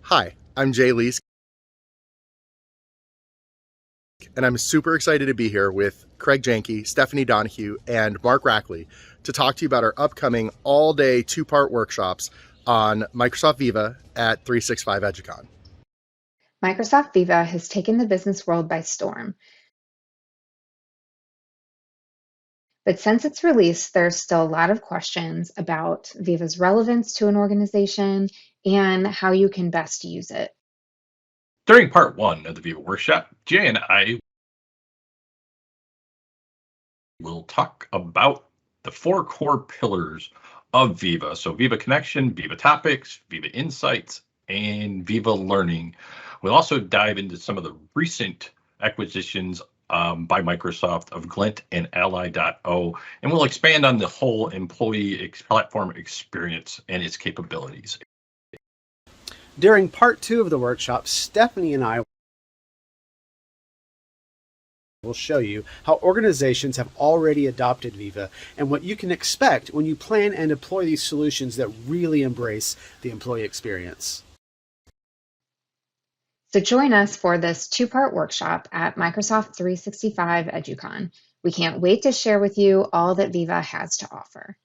Hi, I'm Jay Leesk, and I'm super excited to be here with Craig Janke, Stephanie Donahue, and Mark Rackley to talk to you about our upcoming all-day two-part workshops on Microsoft Viva at 365 EduCon. Microsoft Viva has taken the business world by storm. But since its release, there's still a lot of questions about Viva's relevance to an organization and how you can best use it. During part one of the Viva workshop, Jay and I will talk about the four core pillars of Viva. So Viva Connection, Viva Topics, Viva Insights, and Viva Learning. We'll also dive into some of the recent acquisitions by Microsoft of Glint and Ally.o, and we'll expand on the whole employee platform experience and its capabilities. During part two of the workshop, Stephanie and I will show you how organizations have already adopted Viva and what you can expect when you plan and deploy these solutions that really embrace the employee experience. So join us for this two-part workshop at Microsoft 365 EduCon. We can't wait to share with you all that Viva has to offer.